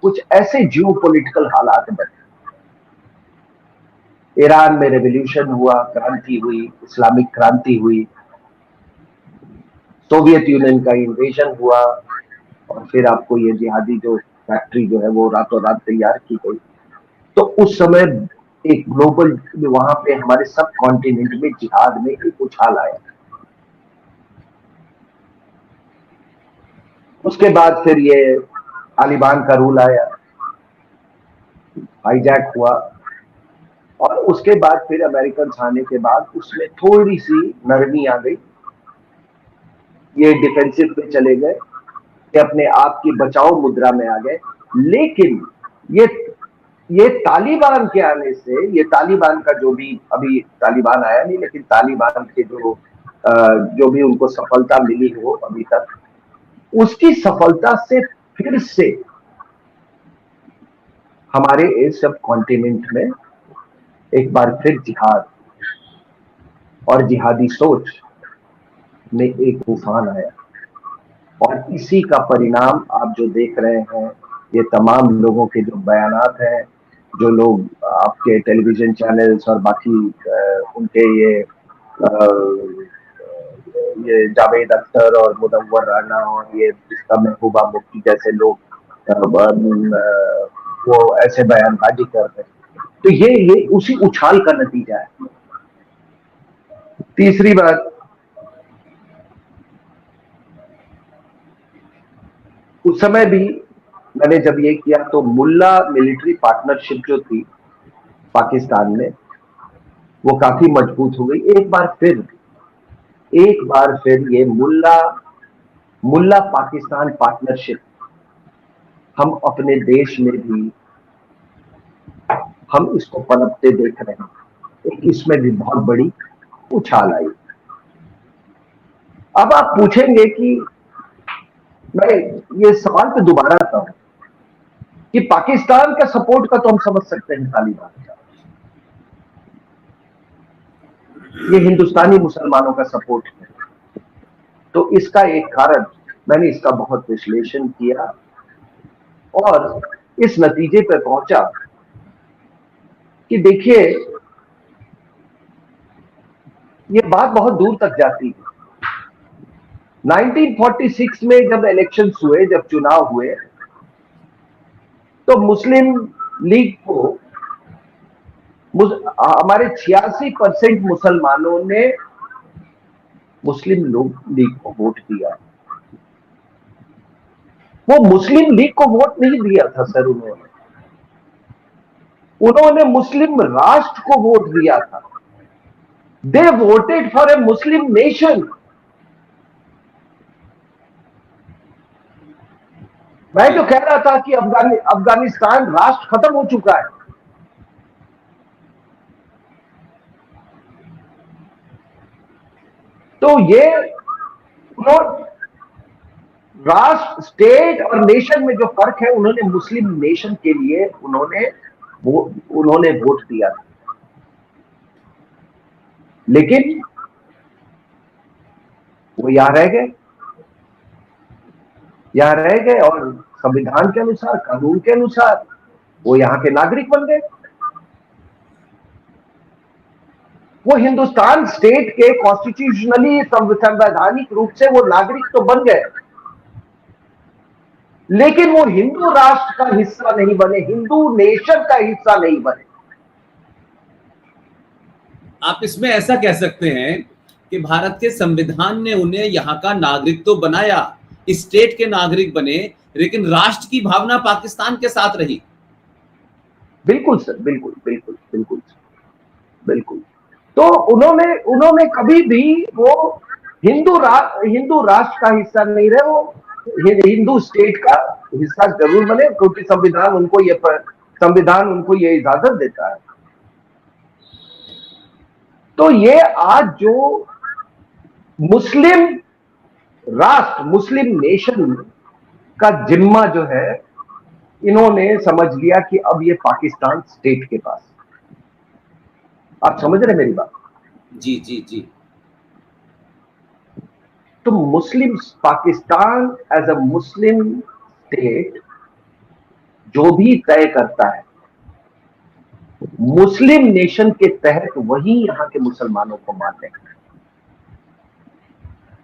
कुछ ऐसे जियो पॉलिटिकल हालात बने। ईरान में रेवोल्यूशन हुआ, क्रांति हुई, इस्लामिक क्रांति हुई, सोवियत यूनियन का इन्वेजन हुआ, और फिर आपको ये जिहादी जो फैक्ट्री जो है वो रातों रात तैयार की गई। तो उस समय एक ग्लोबल, वहां पे हमारे सब कॉन्टिनेंट में जिहाद में एक उछाल आया। उसके बाद फिर ये तालिबान का रूल आया, हाईजैक हुआ, और उसके बाद फिर अमेरिकन आने के बाद उसमें थोड़ी सी नरमी आ गई। ये डिफेंसिव पे चले गए, ये अपने आप की बचाओ मुद्रा में आ गए। लेकिन ये ये तालिबान के आने से, ये तालिबान का जो भी, अभी तालिबान आया नहीं, लेकिन तालिबान के जो भी उनको सफलता मिली हो अभी तक, उसकी सफलता से फिर से हमारे इस सब कॉन्टिनेंट में एक बार फिर जिहाद और जिहादी सोच में एक तूफान आया। और इसी का परिणाम आप जो देख रहे हैं, ये तमाम लोगों के जो बयानात हैं, जो लोग आपके टेलीविजन चैनल्स और बाकी उनके ये जावेद अख्तर और मुदव्वर राना और ये इसका महबूबा मुफ्ती जैसे लोग वो ऐसे बयानबाजी कर रहे हैं। तो ये उसी उछाल का नतीजा है। तीसरी बात, उस समय भी मैंने जब ये किया तो मुल्ला मिलिट्री पार्टनरशिप जो थी पाकिस्तान में, वो काफी मजबूत हो गई। एक बार फिर ये मुल्ला मुल्ला पाकिस्तान पार्टनरशिप हम अपने देश में भी हम इसको पनपते देख रहे हैं। एक इसमें भी बहुत बड़ी उछाल आई। अब आप पूछेंगे कि, मैं ये सवाल पे दोबारा आता हूं कि पाकिस्तान का सपोर्ट का तो हम समझ सकते हैं तालिबान का, ये हिंदुस्तानी मुसलमानों का सपोर्ट है। तो इसका एक कारण, मैंने इसका बहुत विश्लेषण किया और इस नतीजे पर पहुंचा कि देखिए, ये बात बहुत दूर तक जाती है। 1946 में जब इलेक्शन हुए, जब चुनाव हुए, तो मुस्लिम लीग को, हमारे 86% मुसलमानों ने मुस्लिम लीग को वोट दिया। वो मुस्लिम लीग को वोट नहीं दिया था सर, उन्होंने उन्होंने मुस्लिम राष्ट्र को वोट दिया था। दे voted for a Muslim nation. मैं जो कह रहा था कि अफगानिस्तान राष्ट्र खत्म हो चुका है, तो ये उन्होंने, राष्ट्र, स्टेट और नेशन में जो फर्क है, उन्होंने मुस्लिम नेशन के लिए उन्होंने वोट दिया था। लेकिन वो यहां रह गए और संविधान के अनुसार, कानून के अनुसार वो यहां के नागरिक बन गए। वो हिंदुस्तान स्टेट के कॉन्स्टिट्यूशनली, संवैधानिक रूप से वो नागरिक तो बन गए, लेकिन वो हिंदू राष्ट्र का हिस्सा नहीं बने, हिंदू नेशन का हिस्सा नहीं बने। आप इसमें ऐसा कह सकते हैं कि भारत के संविधान ने उन्हें यहाँ का नागरिक तो बनाया, स्टेट के नागरिक बने, लेकिन राष्ट्र की भावना पाकिस्तान के साथ रही। बिल्कुल सर, बिल्कुल बिल्कुल बिल्कुल बिल्कुल। तो उन्होंने उन्होंने कभी भी वो हिंदू राष्ट्र का हिस्सा नहीं रहे, वो हिंदू स्टेट का हिस्सा जरूर बने, क्योंकि संविधान उनको ये इजाजत देता है। तो ये आज जो मुस्लिम राष्ट्र, मुस्लिम नेशन का जिम्मा जो है, इन्होंने समझ लिया कि अब ये पाकिस्तान स्टेट के पास। आप समझ रहे मेरी बात? जी जी जी। तो Muslim Pakistan as a Muslim state जो भी तय करता है मुस्लिम नेशन के तहत वही यहां के मुसलमानों को मानते हैं।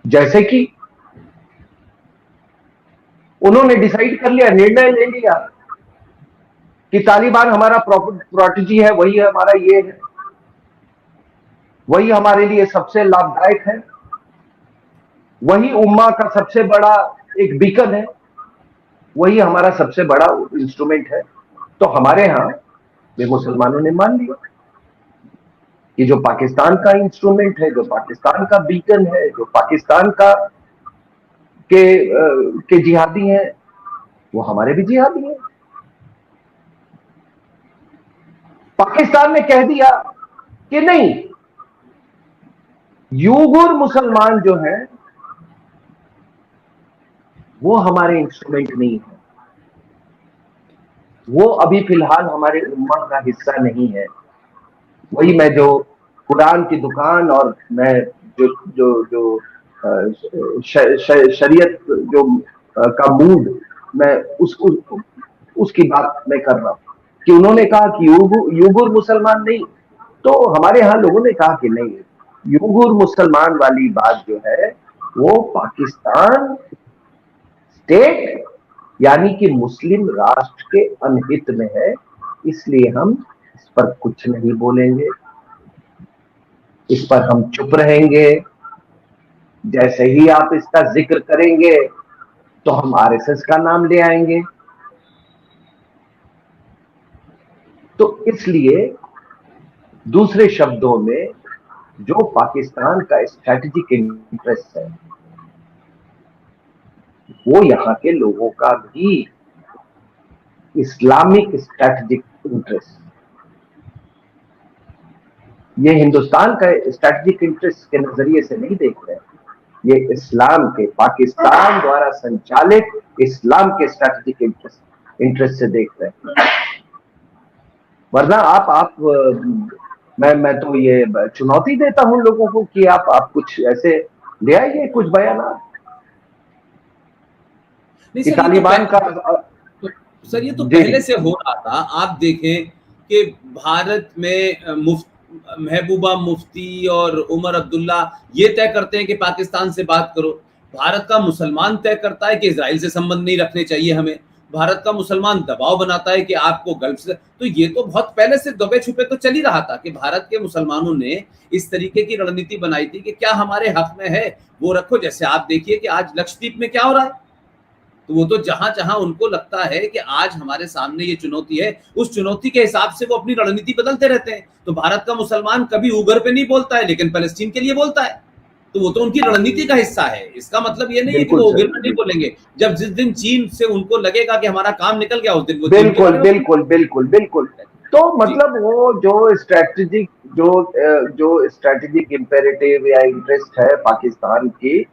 जैसे कि उन्होंने डिसाइड कर लिया, निर्णय ले लिया कि तालिबान हमारा प्रोटेजी है, वही हमारा ये है, वही हमारे लिए सबसे लाभदायक है, वही उम्मा का सबसे बड़ा एक बीकन है, वही हमारा सबसे बड़ा इंस्ट्रूमेंट है। तो हमारे यहां वे मुसलमानों ने मान लिया कि जो पाकिस्तान का इंस्ट्रूमेंट है, जो पाकिस्तान का बीकन है, जो पाकिस्तान का के जिहादी हैं, वो हमारे भी जिहादी हैं। पाकिस्तान ने कह दिया कि नहीं, यूगुर मुसलमान जो हैं वो हमारे इंस्ट्रूमेंट नहीं है, वो अभी फिलहाल हमारे उम्मा का हिस्सा नहीं है। वही मैं जो कुरान की दुकान और मैं जो जो जो शरीयत जो का मूड मैं उसकी बात मैं कर रहा हूं कि उन्होंने कहा कि यूगुर मुसलमान नहीं, तो हमारे यहां लोगों ने कहा कि नहीं, यूगुर मुसलमान वाली बात जो है वो पाकिस्तान स्टेट यानी कि मुस्लिम राष्ट्र के अनहित में है, इसलिए हम इस पर कुछ नहीं बोलेंगे, इस पर हम चुप रहेंगे। जैसे ही आप इसका जिक्र करेंगे तो हम आरएसएस का नाम ले आएंगे। तो इसलिए दूसरे शब्दों में जो पाकिस्तान का स्ट्रैटेजिक इंटरेस्ट है वो यहां के लोगों का भी इस्लामिक स्ट्रैटेजिक इंटरेस्ट, ये हिंदुस्तान का स्ट्रैटेजिक इंटरेस्ट के नजरिए से नहीं देख रहे हैं, ये इस्लाम के, पाकिस्तान द्वारा संचालित इस्लाम के स्ट्रैटेजिक इंटरेस्ट से देख रहे हैं। वरना आप मैं तो ये चुनौती देता हूं लोगों को कि आप कुछ ऐसे ले आइए, कुछ बयान कि तालिबान का। सर ये तो पहले से हो रहा था। आप देखें कि भारत में महबूबा मुफ्ती और उमर अब्दुल्ला ये तय करते हैं कि पाकिस्तान से बात करो, भारत का मुसलमान तय करता है कि इजराइल से संबंध नहीं रखने चाहिए हमें, भारत का मुसलमान दबाव बनाता है कि आपको गल्फ से। तो ये तो बहुत पहले से दबे छुपे तो चल ही रहा था कि भारत के मुसलमानों ने इस तरीके की रणनीति बनाई थी कि क्या हमारे हक में है वो रखो। जैसे आप देखिए कि आज लक्षद्वीप में क्या हो रहा है, तो वो तो जहां जहां उनको लगता है कि आज हमारे सामने ये चुनौती है, उस चुनौती के हिसाब से वो अपनी रणनीति बदलते रहते हैं। तो भारत का मुसलमान कभी उगर पे नहीं बोलता है लेकिन फलस्तीन के लिए बोलता है, तो वो तो उनकी रणनीति का हिस्सा है। इसका मतलब ये नहीं है कि वो उगर पे नहीं बोलेंगे। जब जिस दिन चीन से उनको लगेगा कि हमारा काम निकल गया उस दिन वो बिल्कुल बिल्कुल बिल्कुल बिल्कुल। तो मतलब वो जो स्ट्रैटेजिक इम्पेरेटिव या इंटरेस्ट है पाकिस्तान की,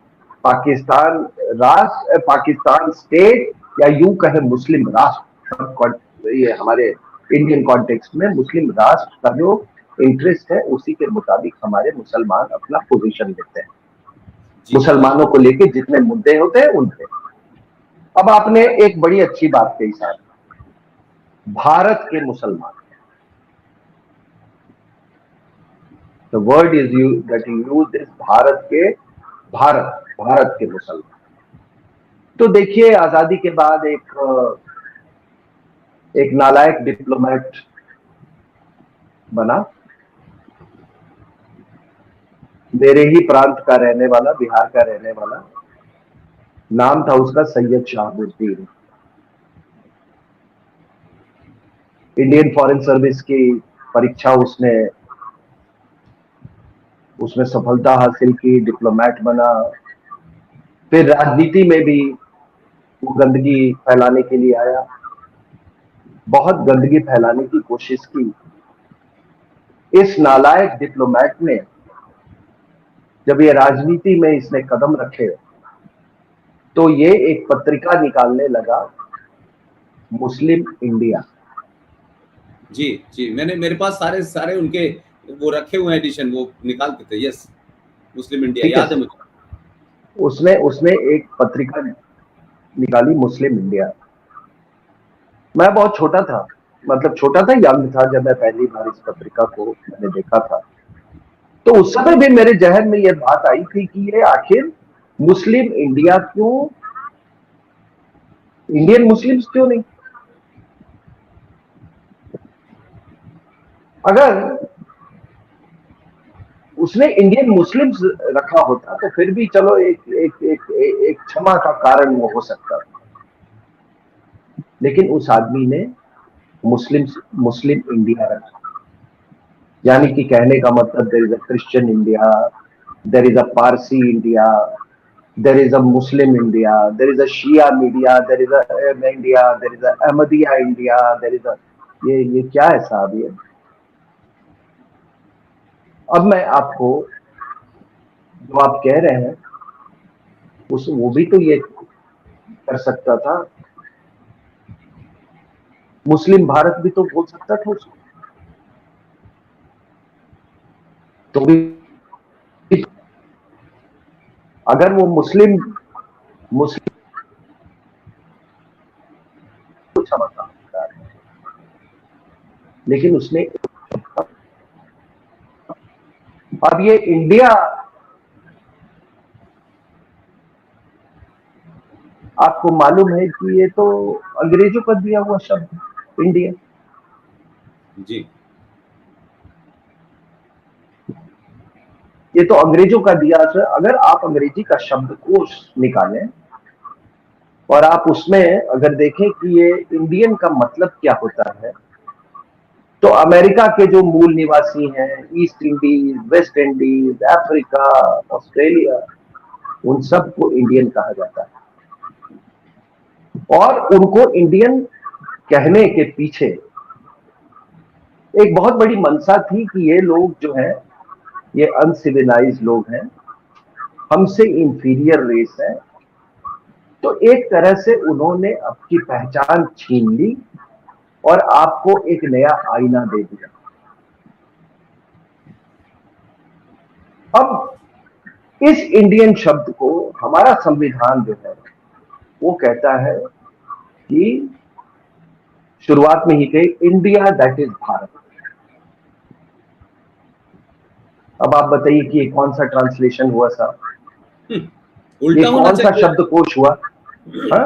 पाकिस्तान राष्ट्र, पाकिस्तान स्टेट या यूं कहे मुस्लिम राष्ट्र, ये हमारे इंडियन कॉन्टेक्स्ट में मुस्लिम राष्ट्र का जो इंटरेस्ट है उसी के मुताबिक हमारे मुसलमान अपना पोजीशन लेते हैं, मुसलमानों को लेके जितने मुद्दे होते हैं उन पे। अब आपने एक बड़ी अच्छी बात कही साहब, भारत के मुसलमान, the word is that you use is Bharat के मुसलमान। तो देखिए आजादी के बाद एक नालायक डिप्लोमेट बना, मेरे ही प्रांत का रहने वाला, बिहार का रहने वाला, नाम था उसका Syed Shahabuddin. Indian foreign service की परीक्षा उसने सफलता हासिल की, डिप्लोमेट बना, फिर राजनीति में भी वो गंदगी फैलाने के लिए आया, बहुत गंदगी फैलाने की कोशिश की। इस नालायक डिप्लोमेट ने जब ये राजनीति में इसने कदम रखे तो ये एक पत्रिका निकालने लगा, मुस्लिम इंडिया। जी मेरे पास सारे उनके वो रखे हुए एडिशन, वो निकालते थे। यस, मुस्लिम इंडिया याद है मुझे। उसने एक पत्रिका निकाली, मुस्लिम इंडिया। मैं बहुत छोटा था, मतलब छोटा था, यंग था जब मैं पहली बार इस पत्रिका को मैंने देखा था। तो उस समय भी मेरे जहन में यह बात आई थी कि ये आखिर मुस्लिम इंडिया क्यों, इंडियन मुस्लिम्स क्यों नहीं? अगर उसने इंडियन मुस्लिम्स रखा होता तो फिर भी चलो एक एक एक एक क्षमा का कारण वो हो सकता था, लेकिन उस आदमी ने मुस्लिम इंडिया रखा। यानी कि कहने का मतलब there is a Christian India, there is a Parsi India, there is a Muslim India, there is a Shia media, there is a India, there is a Ahmadiyya India, there is a, ये क्या है साहब ये? अब मैं आपको, जो आप कह रहे हैं उस वो भी तो ये कर सकता था, मुस्लिम भारत भी तो बोल सकता था उसको, तो भी अगर वो मुस्लिम मुस्लिम को क्षमा था, लेकिन उसने, अब ये इंडिया, आपको मालूम है कि ये तो अंग्रेजों का दिया हुआ शब्द इंडिया। जी। ये तो अंग्रेजों का दिया है। अगर आप अंग्रेजी का शब्दकोश निकालें और आप उसमें अगर देखें कि ये इंडियन का मतलब क्या होता है, तो अमेरिका के जो मूल निवासी हैं, east Indies, West Indies, Africa, Australia, उन सबको इंडियन कहा जाता है। और उनको इंडियन कहने के पीछे एक बहुत बड़ी मंशा थी कि ये लोग जो हैं, ये अनसिविलाइज लोग हैं, हमसे इंफीरियर रेस है। तो एक तरह से उन्होंने आपकी पहचान छीन ली और आपको एक नया आईना दे दिया। अब इस इंडियन शब्द को हमारा संविधान जो है वो कहता है कि शुरुआत में ही कही इंडिया दैट इज भारत। अब आप बताइए कि ये कौन सा ट्रांसलेशन हुआ साहब? ये उल्टा होना कौन सा चाहिए। शब्दकोश हुआ? हा?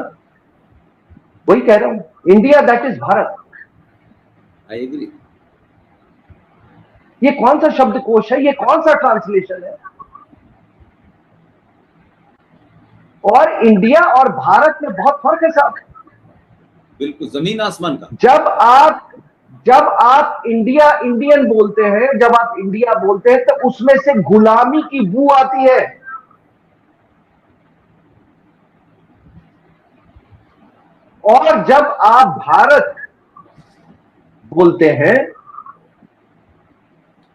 वही कह रहा हूं, India that is Bharat. I agree. ये कौन सा शब्दकोश है? ये कौन सा ट्रांसलेशन है? और इंडिया और भारत में बहुत फर्क है साहब। बिल्कुल जमीन आसमान का। जब आप इंडिया इंडियन बोलते हैं, जब आप इंडिया बोलते हैं तो उसमें से गुलामी की बू आती है। और जब आप भारत बोलते हैं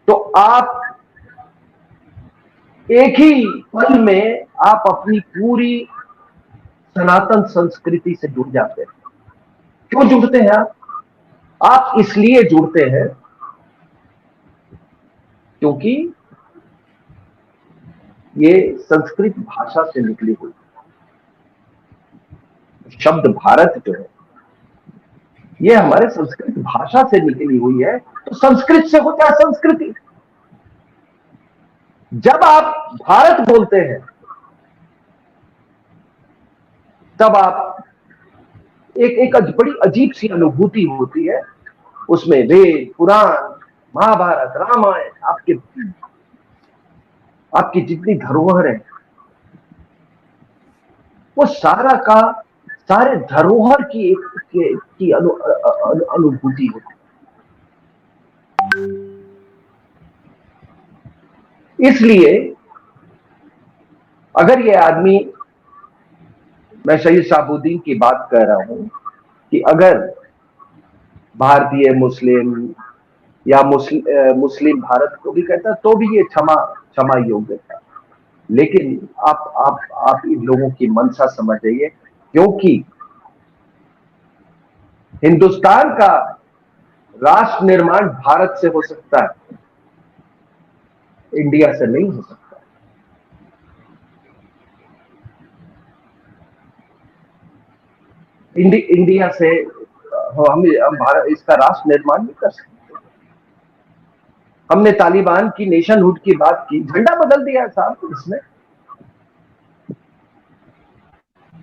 तो आप एक ही पल में आप अपनी पूरी सनातन संस्कृति से जुड़ जाते हैं। क्यों जुड़ते हैं आप इसलिए जुड़ते हैं क्योंकि ये संस्कृत भाषा से निकली हुई शब्द भारत जो है, ये हमारे संस्कृत भाषा से निकली हुई है। तो संस्कृत से होता है संस्कृति। जब आप भारत बोलते हैं तब आप एक बड़ी अजीब सी अनुभूति होती है। उसमें वेद, पुराण, महाभारत, रामायण, आपकी जितनी धरोहर है वो सारा का सारे धरोहर की की अनुभूति होती है। इसलिए अगर ये आदमी, मैं शहीद शहाबुद्दीन की बात कर रहा हूं कि अगर भारतीय मुस्लिम या मुस्लिम भारत को भी कहता तो भी ये क्षमा क्षमा योग्य था। लेकिन आप इन लोगों की मंशा समझ जाइए, क्योंकि हिंदुस्तान का राष्ट्र निर्माण भारत से हो सकता है, इंडिया से नहीं हो सकता। इंडिया से हम भारत इसका राष्ट्र निर्माण नहीं कर सकते। हमने तालिबान की नेशनहुड की बात की, झंडा बदल दिया साहब इसने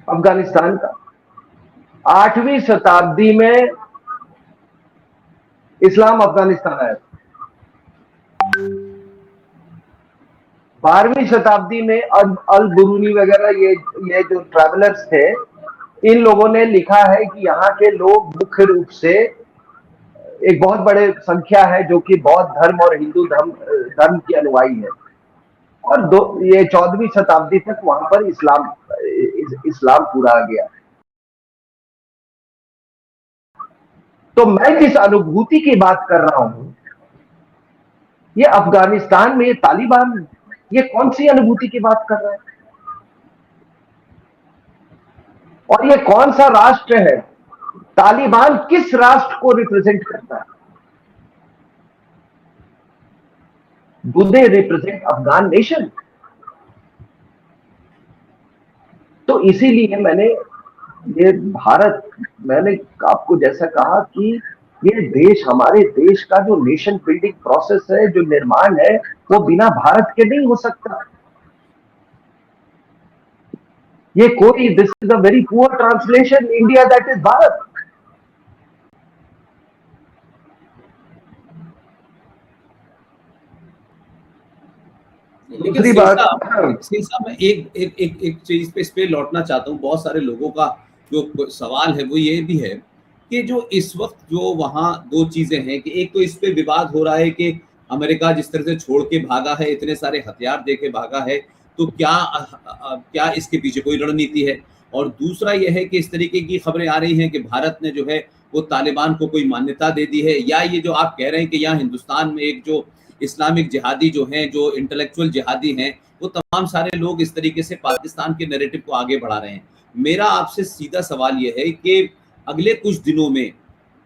अफगानिस्तान का। 8वीं शताब्दी में इस्लाम अफगानिस्तान आया, 12वीं शताब्दी में अल बुरूनी वगैरह ये जो ट्रैवलर्स थे, इन लोगों ने लिखा है कि यहाँ के लोग मुख्य रूप से एक बहुत बड़े संख्या है जो कि बौद्ध धर्म और हिंदू धर्म की अनुयायी है, और ये 14वीं शताब्दी तक वहां पर इस्लाम पूरा आ गया। तो मैं जिस अनुभूति की बात कर रहा हूं, ये अफगानिस्तान में ये तालिबान, ये कौन सी अनुभूति की बात कर रहा है? और ये कौन सा राष्ट्र है? तालिबान किस राष्ट्र को रिप्रेजेंट करता है? Do they represent Afghan nation? तो इसीलिए मैंने आपको जैसा कहा कि ये देश, हमारे देश का जो नेशन बिल्डिंग प्रोसेस है, जो निर्माण है, वो बिना भारत के नहीं हो सकता। This is a very poor translation, India that is Bharat. दूसरी बात, मैं एक चीज पे इस पे लौटना चाहता हूँ। बहुत सारे लोगों का जो सवाल है वो ये भी है कि जो इस वक्त जो वहाँ दो चीजें हैं कि एक तो इस पे विवाद हो रहा है कि अमेरिका जिस तरह से छोड़ के भागा है, इतने सारे हथियार दे के भागा है, तो क्या इसके पीछे कोई रणनीति है? और दूसरा यह है कि इस तरीके की खबरें आ रही हैं कि भारत ने जो है वो तालिबान को कोई मान्यता दे दी है, या ये जो आप कह रहे हैं कि यहाँ हिंदुस्तान में एक जो इस्लामिक जिहादी जो हैं, जो इंटेलेक्चुअल जिहादी हैं, वो तमाम सारे लोग इस तरीके से पाकिस्तान के नैरेटिव को आगे बढ़ा रहे हैं। मेरा आपसे सीधा सवाल ये है कि अगले कुछ दिनों में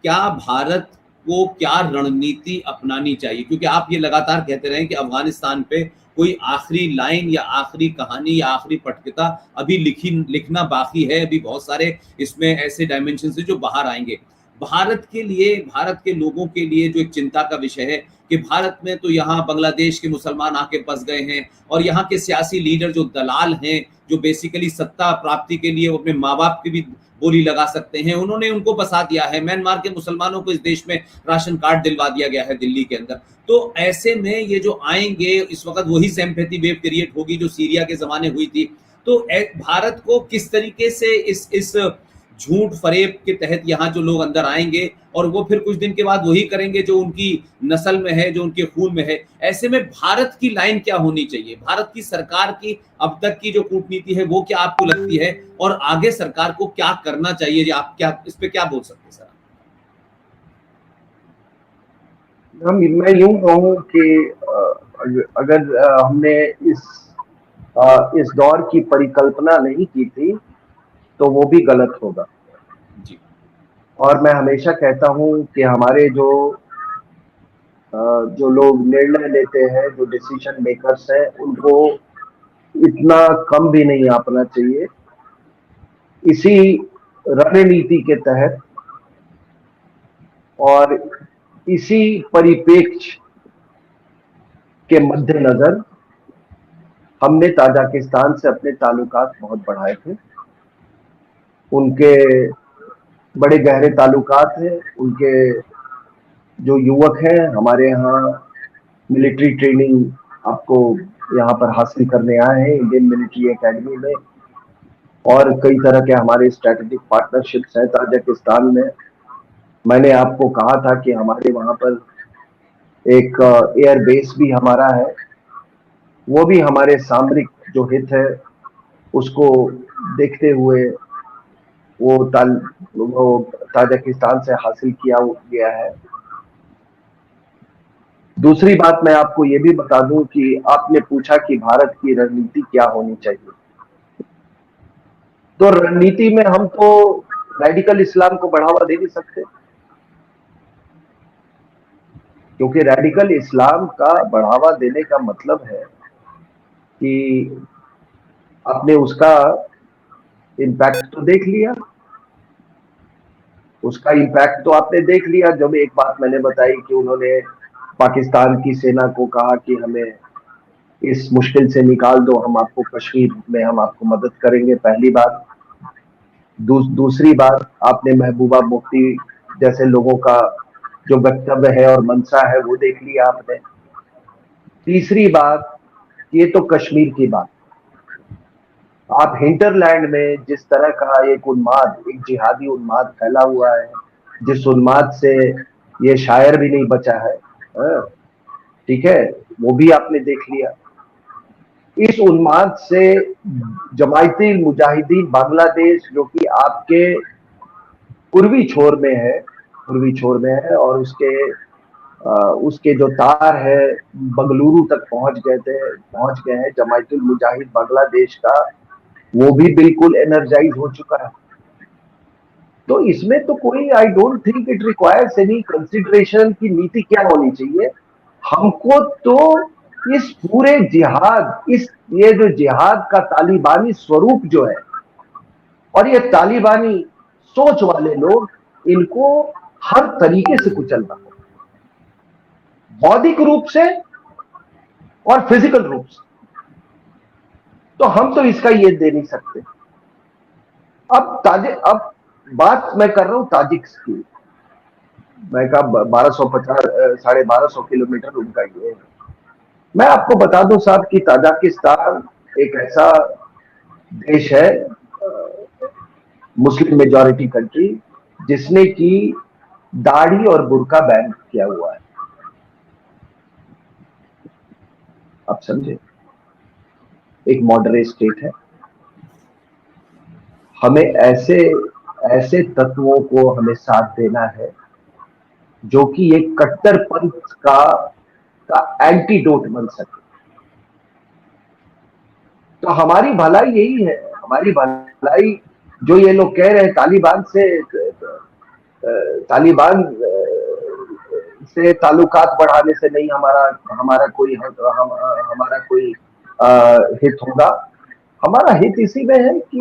क्या भारत को क्या रणनीति अपनानी चाहिए? क्योंकि आप ये लगातार कहते रहे कि अफगानिस्तान पे कोई आखिरी लाइन या आखिरी कहानी या आखिरी पटकथा अभी लिखना बाकी है, अभी बहुत सारे इसमें ऐसे डायमेंशन है जो बाहर आएंगे। भारत के लिए, भारत के लोगों के लिए जो एक चिंता का विषय है कि भारत में तो यहाँ बांग्लादेश के मुसलमान आके बस गए हैं, और यहाँ के सियासी लीडर जो दलाल हैं, जो बेसिकली सत्ता प्राप्ति के लिए अपने माँ बाप की भी बोली लगा सकते हैं, उन्होंने उनको बसा दिया है। म्यांमार के मुसलमानों को इस देश में राशन कार्ड दिलवा दिया गया है दिल्ली के अंदर। तो ऐसे में ये जो आएंगे, इस वक्त वही सिंपैथी वेव क्रिएट होगी जो सीरिया के जमाने हुई थी। तो भारत को किस तरीके से इस झूठ फरेब के तहत यहाँ जो लोग अंदर आएंगे और वो फिर कुछ दिन के बाद वही करेंगे जो उनकी नस्ल में है, जो उनके खून में है। ऐसे में भारत की लाइन क्या होनी चाहिए? भारत की सरकार की अब तक की जो कूटनीति है वो क्या आपको लगती है, और आगे सरकार को क्या करना चाहिए? आप क्या इस पे क्या बोल सकते हैं सर? मैं यूं कहूं कि अगर हमने इस दौर की परिकल्पना नहीं की थी तो वो भी गलत होगा जी। और मैं हमेशा कहता हूं कि हमारे जो लोग निर्णय लेते हैं, जो डिसीजन मेकर्स हैं, उनको इतना कम भी नहीं आंकना चाहिए। इसी रणनीति के तहत और इसी परिप्रेक्ष्य के मद्देनजर हमने ताजिकिस्तान से अपने ताल्लुकात बहुत बढ़ाए थे। उनके बड़े गहरे ताल्लुकात हैं। उनके जो युवक हैं हमारे यहाँ मिलिट्री ट्रेनिंग आपको यहाँ पर हासिल करने आए हैं इंडियन मिलिट्री एकेडमी में, और कई तरह के हमारे स्ट्रेटेजिक पार्टनरशिप्स हैं ताजिकिस्तान में। मैंने आपको कहा था कि हमारे वहाँ पर एक एयर बेस भी हमारा है, वो भी हमारे सामरिक जो हित है उसको देखते हुए वो ताजिकिस्तान से हासिल किया गया है। दूसरी बात मैं आपको ये भी बता दूं कि आपने पूछा कि भारत की रणनीति क्या होनी चाहिए। तो रणनीति में हम तो रेडिकल इस्लाम को बढ़ावा दे नहीं सकते, क्योंकि रेडिकल इस्लाम का बढ़ावा देने का मतलब है कि आपने उसका इम्पैक्ट तो देख लिया। उसका इम्पैक्ट तो आपने देख लिया। जब एक बात मैंने बताई कि उन्होंने पाकिस्तान की सेना को कहा कि हमें इस मुश्किल से निकाल दो, हम आपको कश्मीर में हम आपको मदद करेंगे, पहली बात। दूसरी बात, आपने महबूबा मुफ्ती जैसे लोगों का जो वक्तव्य है और मंशा है वो देख लिया आपने। तीसरी बात, ये तो कश्मीर की बात। आप हिंटरलैंड में जिस तरह का एक उन्माद, एक जिहादी उन्माद फैला हुआ है, जिस उन्माद से ये शायर भी नहीं बचा है, ठीक है, वो भी आपने देख लिया। इस उन्माद से जमायती मुजाहिदीन बांग्लादेश, जो कि आपके पूर्वी छोर में है, और उसके जो तार है बंगलुरु तक पहुंच गए हैं जमायतुल मुजाहिद बांग्लादेश का, वो भी बिल्कुल एनर्जाइज हो चुका है। तो इसमें तो कोई, I don't think it requires any consideration की नीति क्या होनी चाहिए। हमको तो इस पूरे जिहाद, ये जो जिहाद का तालिबानी स्वरूप जो है, और ये तालिबानी सोच वाले लोग, इनको हर तरीके से कुचलना, बौद्धिक रूप से और फिजिकल रूप से। तो हम तो इसका ये दे नहीं सकते। अब बात मैं कर रहा हूं ताजिक्स की। मैं कहा 1250 1250 किलोमीटर उनका ये है। मैं आपको बता दूं साहब कि ताजिकिस्तान एक ऐसा देश है, मुस्लिम मेजॉरिटी कंट्री, जिसने की दाढ़ी और बुर्का बैन किया हुआ है। आप समझे, एक मॉडरेट स्टेट है। हमें ऐसे तत्वों को हमें साथ देना है जो कि एक कट्टरपंथ का एंटीडोट बन सके। तो हमारी भलाई यही है, हमारी भलाई। जो ये लोग कह रहे हैं तालिबान से ताल्लुकात बढ़ाने से नहीं हमारा कोई हित होगा। हमारा हित इसी में है कि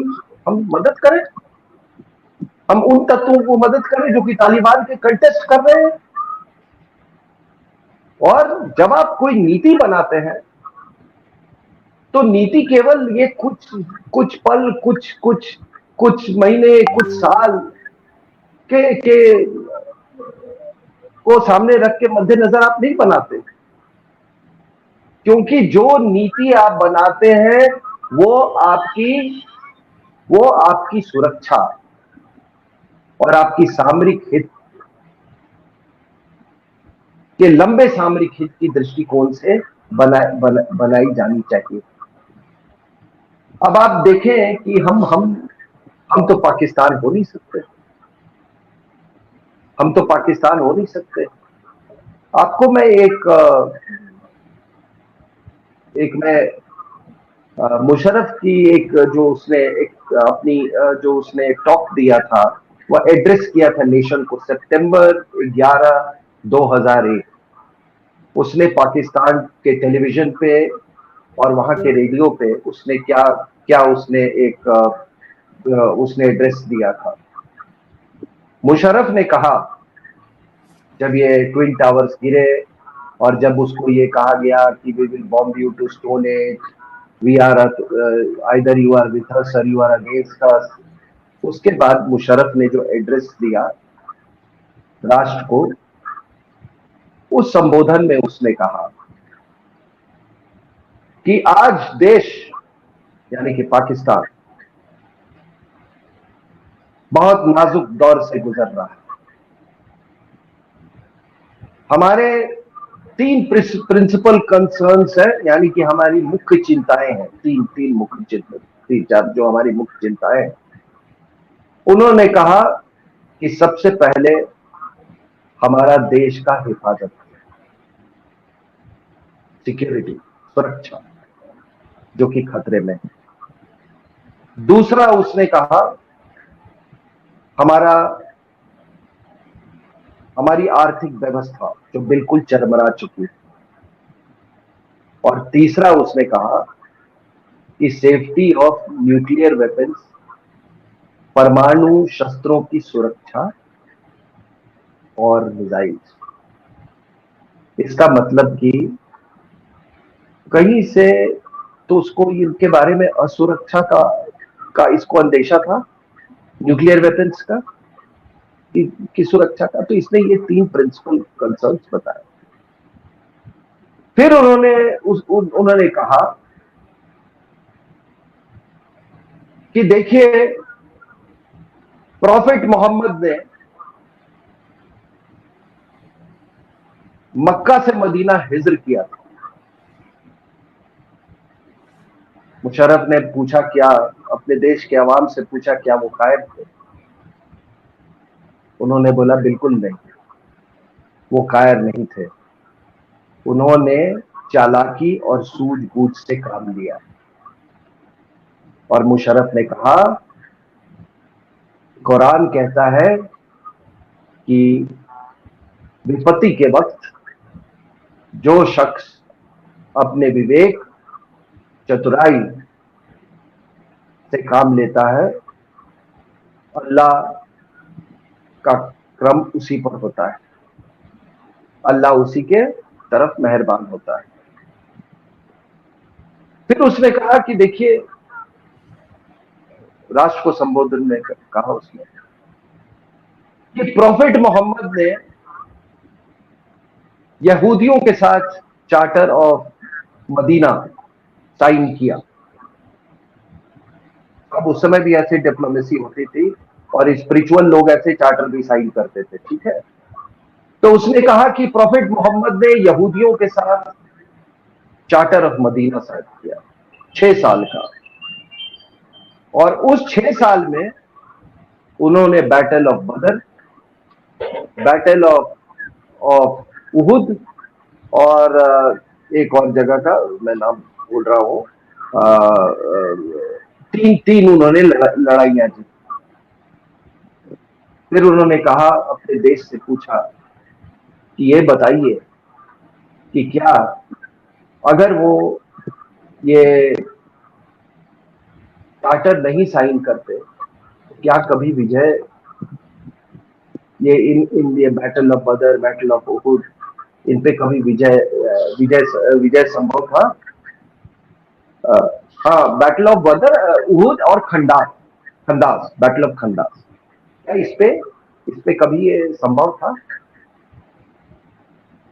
हम मदद करें, हम उन तत्वों को मदद करें जो कि तालिबान के कंटेस्ट कर रहे हैं। और जब आप कोई नीति बनाते हैं तो नीति केवल ये कुछ पल, कुछ महीने, कुछ साल के को सामने रख के मद्देनजर आप नहीं बनाते। क्योंकि जो नीति आप बनाते हैं वो आपकी सुरक्षा और आपकी सामरिक हित के लंबे सामरिक हित की दृष्टिकोण से बनाई जानी चाहिए। अब आप देखें कि हम तो पाकिस्तान हो नहीं सकते। हम तो पाकिस्तान हो नहीं सकते। आपको मैं मुशर्रफ की जो उसने एक टॉक दिया था, वह एड्रेस किया था नेशन को सितंबर 11, 2001। उसने पाकिस्तान के टेलीविजन पे और वहां के रेडियो पे उसने क्या उसने एड्रेस दिया था। मुशर्रफ ने कहा, जब ये ट्विन टावर्स गिरे और जब उसको ये कहा गया कि we will bomb you to stone age, we are either you are with us और यू आर अगेंस्ट अस, उसके बाद मुशर्रफ ने जो एड्रेस दिया राष्ट्र को, उस संबोधन में उसने कहा कि आज देश यानी कि पाकिस्तान बहुत नाजुक दौर से गुजर रहा है। हमारे 3 प्रिंसिपल कंसर्न्स है, यानी कि हमारी मुख्य चिंताएं हैं, तीन मुख्य चिंता, 3-4 जो हमारी मुख्य चिंताएं हैं। उन्होंने कहा कि सबसे पहले हमारा देश का हिफाजत, सिक्योरिटी, सुरक्षा, जो कि खतरे में है। दूसरा उसने कहा हमारी आर्थिक व्यवस्था जो बिल्कुल चरमरा चुकी है। और तीसरा उसने कहा कि सेफ्टी ऑफ न्यूक्लियर वेपन्स, परमाणु शस्त्रों की सुरक्षा और मिसाइल्स। इसका मतलब कि कहीं से तो उसको इनके बारे में असुरक्षा का इसको अंदेशा था, न्यूक्लियर वेपन्स का की सुरक्षा का। तो इसने ये 3 प्रिंसिपल कंसर्न्स बताए। फिर उन्होंने कहा कि देखिए, प्रॉफिट मोहम्मद ने मक्का से मदीना हिजर किया था। मुशर्रफ ने पूछा, क्या अपने देश के अवाम से पूछा, क्या वो कायर थे? उन्होंने बोला, बिल्कुल नहीं, वो कायर नहीं थे। उन्होंने चालाकी और सूझबूझ से काम लिया। और मुशर्रफ ने कहा, कुरान कहता है कि विपत्ति के वक्त जो शख्स अपने विवेक, चतुराई से काम लेता है, अल्लाह का क्रम उसी पर होता है, अल्लाह उसी के तरफ मेहरबान होता है। फिर उसने कहा कि देखिए, राष्ट्र को संबोधन में कहा उसने कि प्रॉफिट मोहम्मद ने यहूदियों के साथ चार्टर ऑफ मदीना साइन किया। अब उस समय भी ऐसी डिप्लोमेसी होती थी और स्पिरिचुअल लोग ऐसे चार्टर भी साइन करते थे, ठीक है। तो उसने कहा कि प्रॉफिट मोहम्मद ने यहूदियों के साथ चार्टर ऑफ मदीना साइन किया 6 साल का। और उस 6 साल में उन्होंने बैटल ऑफ बदर, बैटल ऑफ उहुद और एक और जगह का मैं नाम भूल रहा हूं, तीन उन्होंने लड़ाइयां जी। फिर उन्होंने कहा, अपने देश से पूछा कि ये बताइए कि क्या अगर वो ये चार्टर नहीं साइन करते तो क्या कभी विजय, ये इन ये बैटल ऑफ बदर, बैटल ऑफ उहुद, इन पे कभी विजय संभव था? हाँ, बैटल ऑफ बदर, उहुद और खंदास, बैटल ऑफ खंदास, क्या इस पे कभी ये संभव था?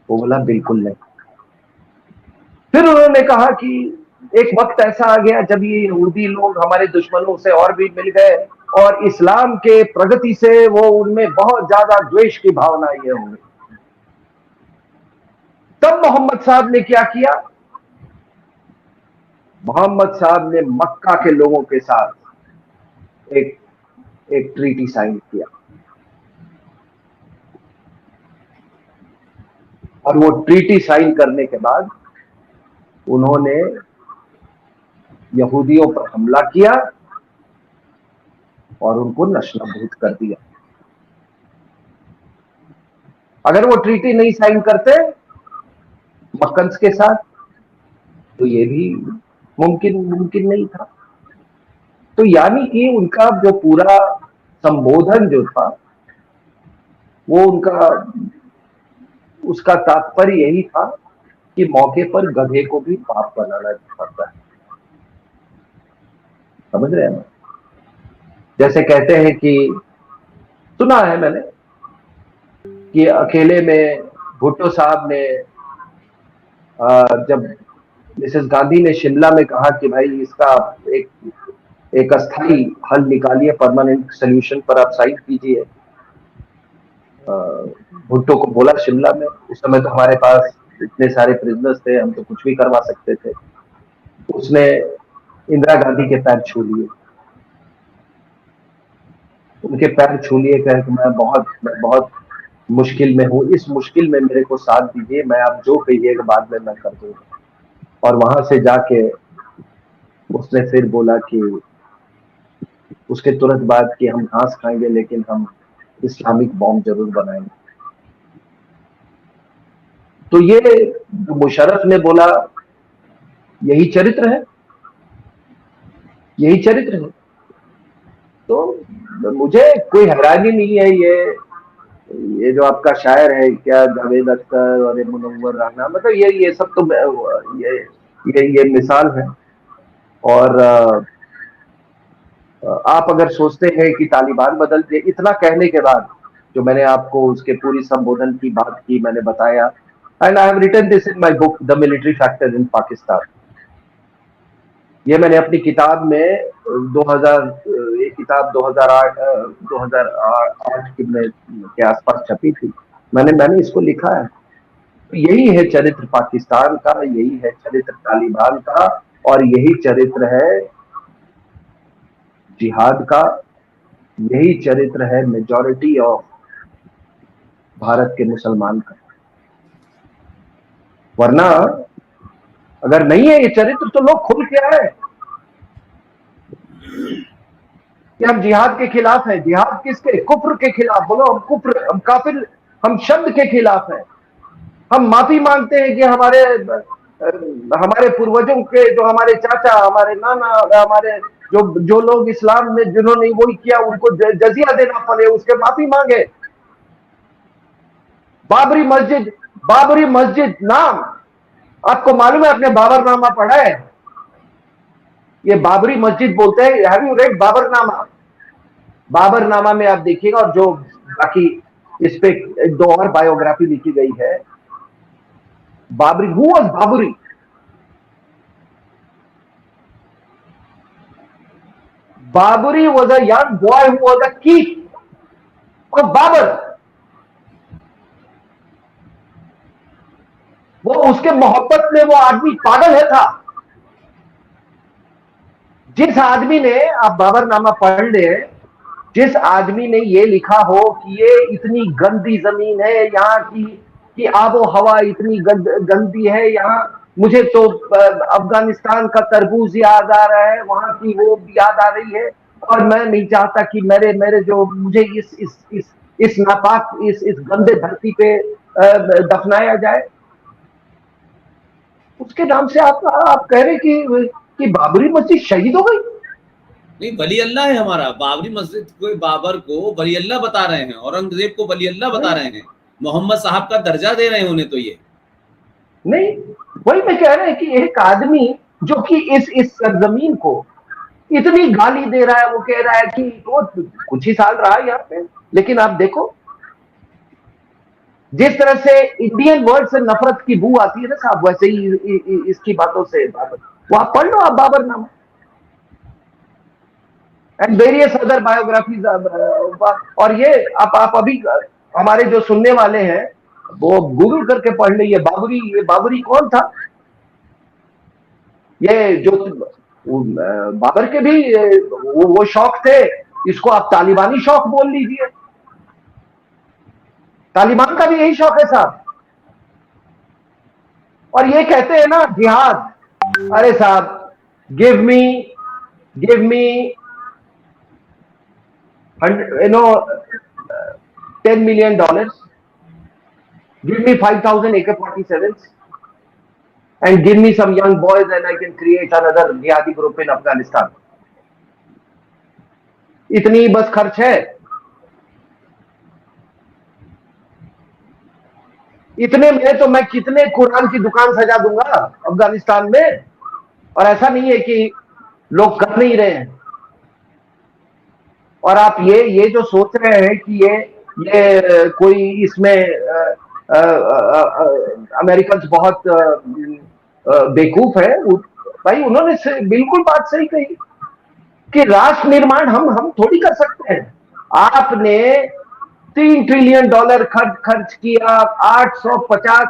वो बोला, बिल्कुल नहीं। फिर उन्होंने कहा कि एक वक्त ऐसा आ गया जब ये यहूदी लोग हमारे दुश्मनों से और भी मिल गए और इस्लाम के प्रगति से वो उनमें बहुत ज्यादा द्वेष की भावना ये हो गई। तब मोहम्मद साहब ने क्या किया? मोहम्मद साहब ने मक्का के लोगों के साथ एक ट्रीटी साइन किया। और वो ट्रीटी साइन करने के बाद उन्होंने यहूदियों पर हमला किया और उनको नस्तानाबूद कर दिया। अगर वो ट्रीटी नहीं साइन करते मक्कन्स के साथ तो ये भी मुमकिन नहीं था। तो यानी कि उनका जो पूरा संबोधन जो था वो उसका तात्पर्य यही था कि मौके पर गधे को भी पाप बनाना पड़ता है। समझ रहे हैं? जैसे कहते हैं कि सुना है मैंने कि अकेले में भुट्टो साहब ने जब मिसेस गांधी ने शिमला में कहा कि भाई इसका एक अस्थाई हल निकालिए, परमानेंट सोल्यूशन पर आप साइन कीजिए, भुट्टो को बोला शिमला में, उस समय तो हमारे पास इतने सारे प्रिजनर्स थे, हम तो कुछ भी करवा सकते थे। उसने इंदिरा गांधी के पैर छू लिए, उनके पैर छू लिए, कहे कि मैं बहुत मुश्किल में हूं, इस मुश्किल में मेरे को साथ दीजिए, मैं आप जो कहिएगा बाद में मैं कर दूंगा। और वहां से जाके उसने फिर बोला कि उसके तुरंत बाद कि हम घास खाएंगे लेकिन हम इस्लामिक बॉम्ब जरूर बनाएंगे। तो ये जो मुशर्रफ ने बोला यही चरित्र है, यही चरित्र है। तो मुझे कोई हैरानी नहीं है ये ये जो आपका शायर है क्या, जावेद अख्तर और ये मुनव्वर राना, मतलब ये सब तो ये मिसाल है। और आप अगर सोचते हैं कि तालिबान बदल गए, इतना कहने के बाद, जो मैंने आपको उसके पूरी संबोधन की बात की, मैंने बताया, and I have written this in my book the military factor in Pakistan. ये मैंने अपनी किताब में 2000, ये किताब 2008 के आसपास छपी थी, मैंने इसको लिखा है। तो यही है चरित्र पाकिस्तान का, यही है चरित्र तालिबान का, और यही चरित्र है जिहाद का, यही चरित्र है मेजॉरिटी ऑफ भारत के मुसलमान का। वरना अगर नहीं है ये चरित्र तो लोग खुल के आए कि हम जिहाद के खिलाफ हैं। जिहाद किसके? कुफ्र के खिलाफ। बोलो हम कुफ्र, हम काफिर, हम शब्द के खिलाफ हैं। हम माफी मांगते हैं कि हमारे पूर्वजों के, जो हमारे चाचा, हमारे नाना, हमारे जो लोग इस्लाम में जिन्होंने वही किया, उनको जजिया देना पड़े, उसके माफी मांगे। बाबरी मस्जिद नाम आपको मालूम है? आपने बाबरनामा पढ़ा है? ये बाबरी मस्जिद बोलते हैं। Have you read Baburnama? Baburnama में आप देखिएगा, और जो बाकी इस पे 2 और बायोग्राफी लिखी गई है। Babri, who was Babri? Babri was a young boy who was a key of Babur. वो उसके मोहब्बत में वो आदमी पागल है था। जिस आदमी ने, आप बाबरनामा पढ़ ले, जिस आदमी ने ये लिखा हो कि ये इतनी गंदी जमीन है यहाँ की, कि आबो हवा इतनी गंदी है यहाँ, मुझे तो अफगानिस्तान का तरबूज याद आ रहा है, वहां की वो याद आ रही है, और मैं नहीं चाहता कि मेरे मेरे जो मुझे इस नापाक, इस गंदे धरती पे दफनाया जाए। उसके नाम से आप कह रहे कि बाबरी मस्जिद शहीद हो गई? नहीं, वली अल्लाह है हमारा। बाबरी मस्जिद को, बाबर को वली अल्लाह बता रहे हैं, औरंगजेब को वली अल्लाह बता रहे हैं, मोहम्मद साहब का दर्जा दे रहे हैं उन्हें। तो ये नहीं, वही मैं कह रहा है कि एक आदमी जो कि इस सरजमीन को इतनी गाली दे रहा है, वो कह रहा है कि वो कुछ ही साल रहा है यहाँ पे, लेकिन आप देखो जिस तरह से इंडियन वर्ड से नफरत की बू आती है ना साहब, वैसे ही इसकी बातों से वो आप पढ़ लो, आप Baburnama and various other biographies. और ये आप अभी हमारे जो सुनने वाले हैं वो गूगल करके पढ़ ले, ये बाबरी कौन था? ये जो बाबर के भी वो शौक थे, इसको आप तालिबानी शौक बोल लीजिए। तालिबान का भी यही शौक है साहब। और ये कहते हैं ना जिहाद, अरे साहब, give me $10 million, give me 5,000 AK-47s, and give me some young boys and I can create another jihadi group in Afghanistan। इतनी बस खर्च है। इतने में तो मैं कितने कुरान की दुकान सजा दूंगा अफगानिस्तान में। और ऐसा नहीं है कि लोग कर नहीं रहे हैं। और आप ये जो सोच रहे हैं कि ये कोई इसमें अमेरिकन बहुत बेवकूफ है, भाई उन्होंने बिल्कुल बात सही कही कि राष्ट्र निर्माण हम थोड़ी कर सकते हैं। आपने $3 ट्रिलियन खर्च किया, 850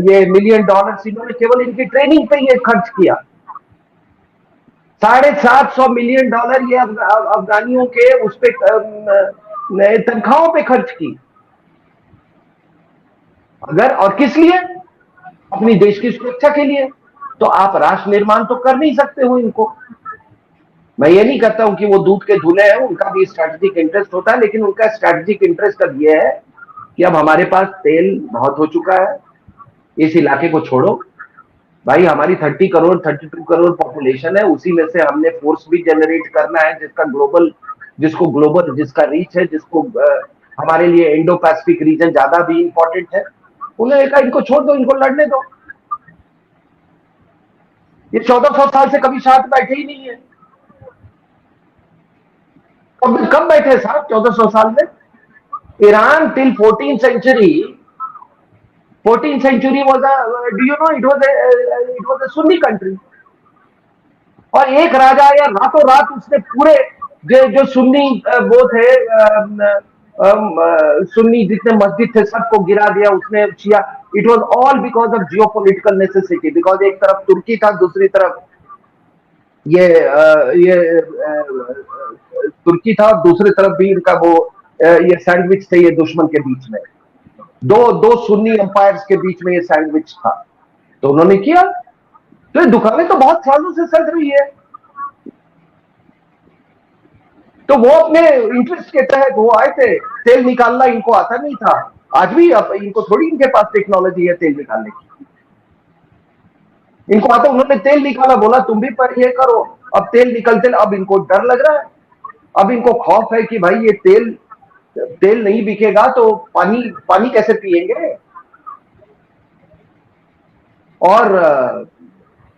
ये $मिलियन इन्होंने केवल इनकी ट्रेनिंग पे ये खर्च किया। $750 मिलियन ये अफगानियों के उस पे तनख्वाहों पे खर्च की। अगर, और किस लिए? अपनी देश की सुरक्षा के लिए। तो आप राष्ट्र निर्माण तो कर नहीं सकते हो इनको। मैं ये नहीं कहता हूं कि वो दूध के धुले हैं, उनका भी स्ट्रैटेजिक इंटरेस्ट होता है, लेकिन उनका स्ट्रैटेजिक इंटरेस्ट अब ये है कि अब हमारे पास तेल बहुत हो चुका है, इस इलाके को छोड़ो, भाई हमारी 30 करोड़ 32 करोड़ पॉपुलेशन है, उसी में से हमने फोर्स भी जनरेट करना है जिसको ग्लोबल जिसका रीच है, जिसको हमारे लिए इंडो पैसिफिक रीजन ज्यादा भी इंपॉर्टेंट है। उन्होंने कहा इनको छोड़ दो, इनको लड़ने दो। ये 1400 साल से कभी साथ बैठे ही नहीं है। कब बैठे साथ 1400 साल में? Iran till 14th century was a, do you know, it was a Sunni country। और एक राजा या रातों रात उसने पूरे जो सुन्नी वो थे, सुन्नी जितने मस्जिद थे सबको गिरा दिया उसने, शिया। It was all because of geo political necessity, because एक तरफ तुर्की था, दूसरी तरफ ये तुर्की था, और दूसरी तरफ भी इनका वो ये सैंडविच थे ये दुश्मन के बीच में, दो सुन्नी एम्पायर्स के बीच में ये सैंडविच था। तो उन्होंने किया। तो ये दुकानें तो बहुत सालों से चल रही है। तो वो अपने इंटरेस्ट के तहत वो आए थे। तेल निकालना इनको आता नहीं था, आज भी इनको थोड़ी इनके पास टेक्नोलॉजी है तेल निकालने की। इनको आता, उन्होंने तेल निकाला, बोला तुम भी पर ये करो। अब तेल निकलते, अब इनको डर लग रहा है, अब इनको खौफ है कि भाई ये तेल नहीं बिकेगा तो पानी कैसे पिएंगे। और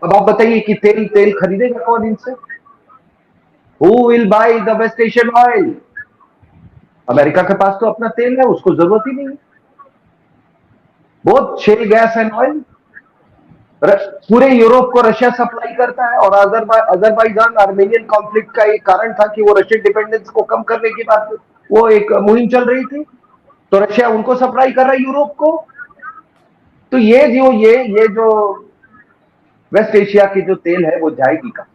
अब आप बताइए कि तेल खरीदेगा कौन इनसे? Who will buy the West Asian oil? America के पास तो अपना तेल है, उसको जरूरत ही नहीं है। बहुत शेल गैस एंड ऑयल पूरे यूरोप को रशिया सप्लाई करता है। और अजरबैजान आर्मेनियन कॉन्फ्लिक्ट का एक कारण था कि वो रशियन डिपेंडेंस को कम करने की बात, वो एक मुहिम चल रही थी, तो रशिया उनको सप्लाई कर रहा है यूरोप को। तो ये जो वेस्ट एशिया की जो तेल है वो जाएगी कहां?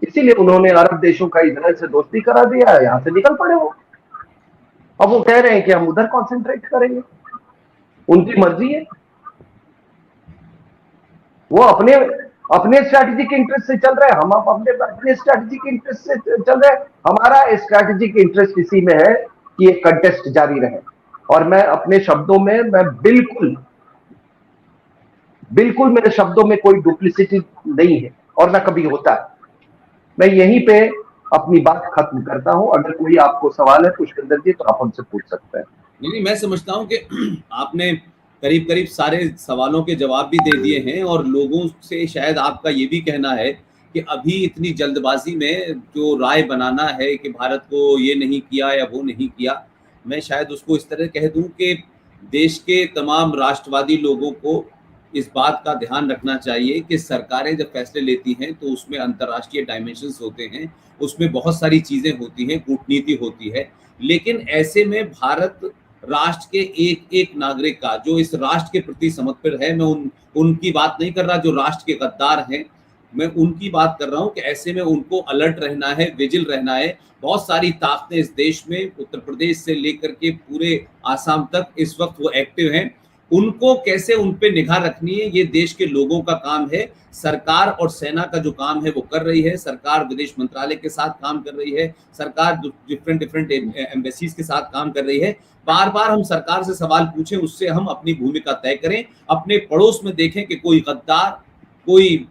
इसीलिए उन्होंने अरब देशों का इजराइल से दोस्ती करा दिया, यहां से निकल पड़े वो। अब वो कह रहे हैं कि हम उधर कॉन्सेंट्रेट करेंगे, उनकी मर्जी है। वो अपने स्ट्रैटेजिक इंटरेस्ट से चल रहे हैं, हम अपने स्ट्रैटेजिक इंटरेस्ट से चल रहे हैं। हमारा स्ट्रैटेजिक इंटरेस्ट इसी में है कि ये कंटेस्ट जारी रहे। और मैं अपने शब्दों में, मैं बिल्कुल मेरे शब्दों में कोई डुप्लिसिटी नहीं है और ना कभी होता है। मैं यहीं पे अपनी बात खत्म करता हूं। अगर कोई आपको सवाल है पुष्पिंदर जी तो आप हमसे पूछ सकते हैं। नहीं, मैं समझता हूं कि आपने करीब सारे सवालों के जवाब भी दे दिए हैं, और लोगों से शायद आपका ये भी कहना है कि अभी इतनी जल्दबाजी में जो राय बनाना है कि भारत को ये नहीं किया या वो नहीं किया, मैं शायद उसको इस तरह कह दूं कि देश के तमाम राष्ट्रवादी लोगों को इस बात का ध्यान रखना चाहिए कि सरकारें जब फैसले लेती हैं तो उसमें अंतर्राष्ट्रीय डायमेंशंस होते हैं, उसमें बहुत सारी चीज़ें होती हैं, कूटनीति होती है। लेकिन ऐसे में भारत राष्ट्र के एक एक नागरिक का जो इस राष्ट्र के प्रति समर्पित है, मैं उनकी बात नहीं कर रहा जो राष्ट्र के गद्दार हैं, मैं उनकी बात कर रहा हूं कि ऐसे में उनको अलर्ट रहना है, विजिल रहना है। बहुत सारी ताकतें इस देश में, उत्तर प्रदेश से लेकर के पूरे आसाम तक इस वक्त वो एक्टिव हैं। उनको कैसे उन पे निगाह रखनी है, ये देश के लोगों का काम है। सरकार और सेना का जो काम है वो कर रही है। सरकार विदेश मंत्रालय के साथ काम कर रही है, सरकार डिफरेंट एम्बेसीज के साथ काम कर रही है। बार बार हम सरकार से सवाल पूछें, उससे हम अपनी भूमिका तय करें। अपने पड़ोस में देखें कि कोई गद्दार, कोई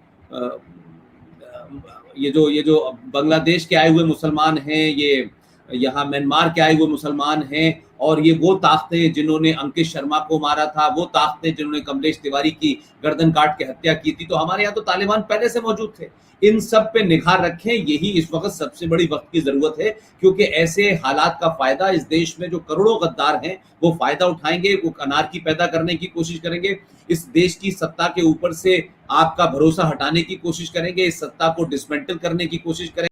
ये जो बांग्लादेश के आए हुए मुसलमान हैं, ये यहाँ म्यांमार के आए हुए मुसलमान हैं, और ये वो ताकतें जिन्होंने अंकित शर्मा को मारा था, वो ताकतें जिन्होंने कमलेश तिवारी की गर्दन काट के हत्या की थी। तो हमारे यहाँ तो तालिबान पहले से मौजूद थे। इन सब पे निगाह रखें, यही इस वक्त सबसे बड़ी वक्त की जरूरत है, क्योंकि ऐसे हालात का फायदा इस देश में जो करोड़ों गद्दार हैं वो फायदा उठाएंगे, वो अनारकी पैदा करने की कोशिश करेंगे, इस देश की सत्ता के ऊपर से आपका भरोसा हटाने की कोशिश करेंगे, इस सत्ता को डिसमेंटल करने की कोशिश करेंगे।